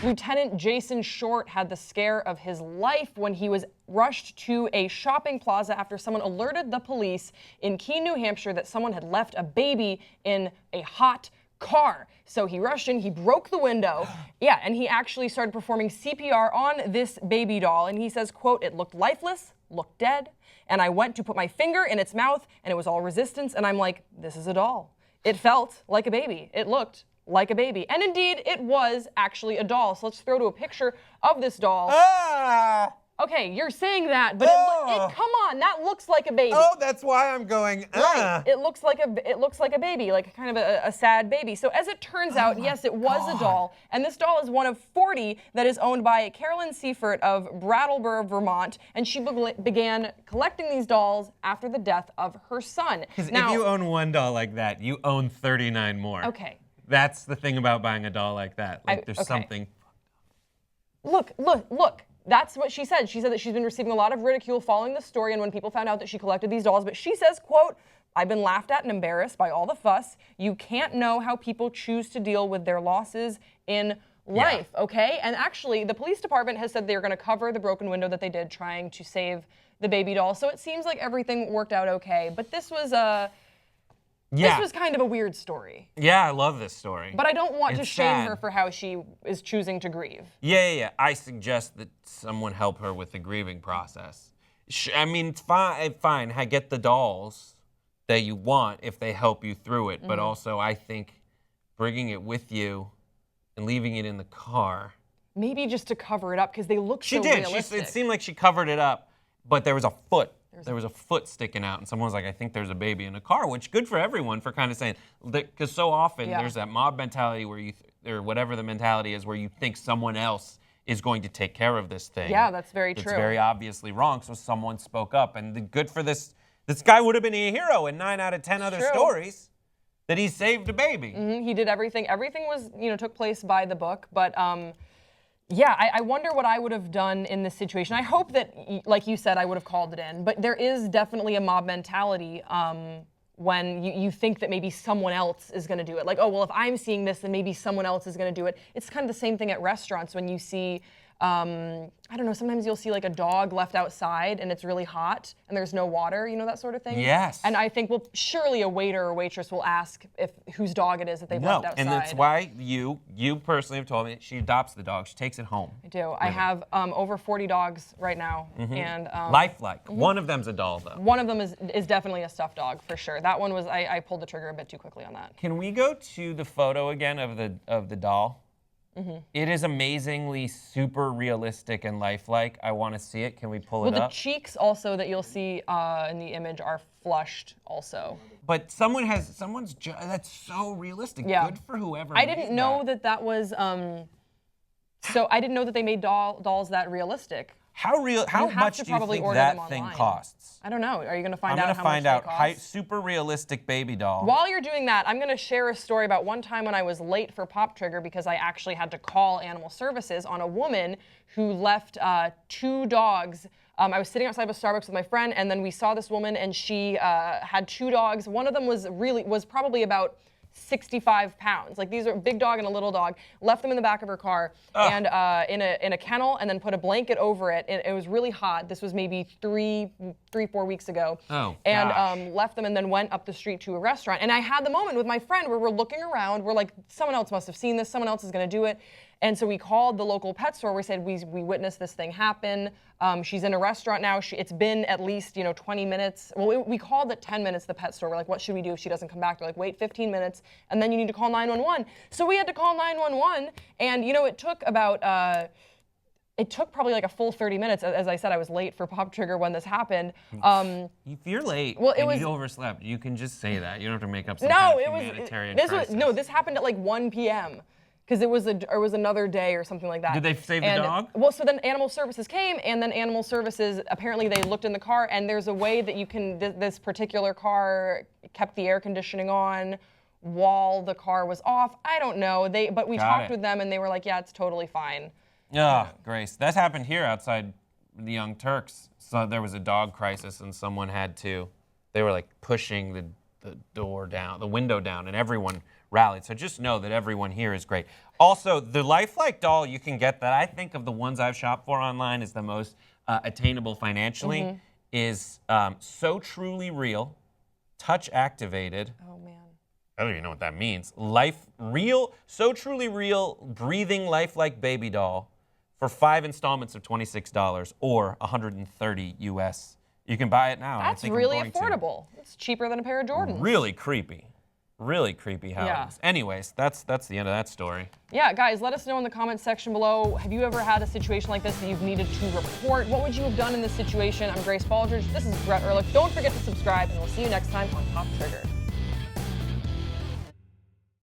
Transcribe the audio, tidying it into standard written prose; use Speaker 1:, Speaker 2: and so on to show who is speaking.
Speaker 1: Lieutenant Jason Short had the scare of his life when he was rushed to a shopping plaza after someone alerted the police in Keene, New Hampshire that someone had left a baby in a hot car. So he rushed in, he broke the window, yeah, and he actually started performing CPR on this baby doll. And he says, quote, "It looked lifeless, looked dead, and I went to put my finger in its mouth and it was all resistance, and I'm like, this is a doll. It felt like a baby. It looked like a baby." And indeed, it was actually a doll. So let's throw to a picture of this doll.
Speaker 2: Ah!
Speaker 1: Okay, you're saying that, but come on, that looks like a baby.
Speaker 2: Oh, that's why I'm going,
Speaker 1: Right. It looks like a baby, like kind of a sad baby. So as it turns out, yes, it was a doll, and this doll is one of 40 that is owned by Carolyn Seifert of Brattleboro, Vermont, and she began collecting these dolls after the death of her son.
Speaker 2: Because if you own one doll like that, you own 39 more.
Speaker 1: Okay.
Speaker 2: That's the thing about buying a doll like that. Like, there's something.
Speaker 1: Look. That's what she said. She said that she's been receiving a lot of ridicule following the story and when people found out that she collected these dolls. But she says, quote, "I've been laughed at and embarrassed by all the fuss. You can't know how people choose to deal with their losses in life," okay? And actually, the police department has said they're going to cover the broken window that they did trying to save the baby doll. So it seems like everything worked out okay. But this was This was kind of a weird story.
Speaker 2: Yeah, I love this story.
Speaker 1: But I don't want to shame her for how she is choosing to grieve.
Speaker 2: Yeah. I suggest that someone help her with the grieving process. I mean, fine. I get the dolls that you want if they help you through it. But also, I think bringing it with you and leaving it in the car.
Speaker 1: Maybe just to cover it up because they look so realistic.
Speaker 2: She did. It seemed like she covered it up, but there was a foot. There was a foot sticking out, and someone was like, "I think there's a baby in a car," which good for everyone for kind of saying, because so often there's that mob mentality where or whatever the mentality is, where you think someone else is going to take care of this thing.
Speaker 1: Yeah, that's very true.
Speaker 2: It's very obviously wrong, so someone spoke up, and good for this. This guy would have been a hero in 9 out of 10 other stories that he saved a baby.
Speaker 1: He did everything. Everything was, took place by the book, but. Yeah, I wonder what I would have done in this situation. I hope that, like you said, I would have called it in. But there is definitely a mob mentality when you think that maybe someone else is going to do it. Like, oh, well, if I'm seeing this, then maybe someone else is going to do it. It's kind of the same thing at restaurants when you see, I don't know, sometimes you'll see like a dog left outside and it's really hot and there's no water, that sort of thing.
Speaker 2: Yes.
Speaker 1: And I think, well, surely a waiter or waitress will ask whose dog it is that they've left outside.
Speaker 2: And that's why you personally have told me she adopts the dog. She takes it home.
Speaker 1: I do. I have over 40 dogs right now. And
Speaker 2: lifelike. One of them's a doll, though.
Speaker 1: One of them is definitely a stuffed dog, for sure. That one was, I pulled the trigger a bit too quickly on that.
Speaker 2: Can we go to the photo again of the doll? It is amazingly super realistic and lifelike. I want to see it. Can we pull it up?
Speaker 1: Well, the cheeks also that you'll see in the image are flushed also.
Speaker 2: But that's so realistic.
Speaker 1: Yeah.
Speaker 2: Good for whoever.
Speaker 1: I didn't know that was. So I didn't know that they made dolls that realistic.
Speaker 2: How much do you think that thing costs?
Speaker 1: I don't know. Are you going to find
Speaker 2: out
Speaker 1: how much they cost? I'm going to
Speaker 2: find out. Super realistic baby doll.
Speaker 1: While you're doing that, I'm going to share a story about one time when I was late for Pop Trigger because I actually had to call Animal Services on a woman who left 2 dogs. I was sitting outside of a Starbucks with my friend, and then we saw this woman, and she had 2 dogs. One of them was probably about 65 pounds. Like, these are a big dog and a little dog. Left them in the back of her car and in a kennel, and then put a blanket over it. It was really hot. This was maybe 4 weeks ago.
Speaker 2: Oh,
Speaker 1: and left them and then went up the street to a restaurant. And I had the moment with my friend where we're looking around. We're like, someone else must have seen this. Someone else is going to do it. And so we called the local pet store. We said, we witnessed this thing happen. She's in a restaurant now. It's been at least 20 minutes. Well, we called at 10 minutes, the pet store. We're like, what should we do if she doesn't come back? They're like, wait 15 minutes, and then you need to call 911. So we had to call 911, and it took about, it took probably like a full 30 minutes. As I said, I was late for Pop Trigger when this happened.
Speaker 2: If you're late and you overslept, you can just say that. You don't have to make up some kind of humanitarian crisis.
Speaker 1: This happened at like 1 p.m. because it was another day or something like that.
Speaker 2: Did they save the dog?
Speaker 1: Well, so then Animal Services came, and then Animal Services, apparently they looked in the car, and there's a way that you can, this particular car kept the air conditioning on while the car was off. I don't know. But we talked with them, and they were like, yeah, it's totally fine.
Speaker 2: Oh, Grace. That happened here outside the Young Turks. So there was a dog crisis, and someone they were like pushing the door down, the window down, and everyone rallied. So just know that everyone here is great. Also, the lifelike doll you can get that I think of the ones I've shopped for online is the most attainable financially is So Truly Real, touch activated.
Speaker 1: Oh man.
Speaker 2: I don't even know what that means. So Truly Real, breathing lifelike baby doll for 5 installments of $26 or $130 US. You can buy it now.
Speaker 1: That's really affordable. It's cheaper than a pair of Jordans.
Speaker 2: Really creepy. Really creepy how it is. Anyways, that's the end of that story.
Speaker 1: Yeah, guys, let us know in the comments section below. Have you ever had a situation like this that you've needed to report? What would you have done in this situation? I'm Grace Baldridge. This is Brett Ehrlich. Don't forget to subscribe, and we'll see you next time on Pop Trigger.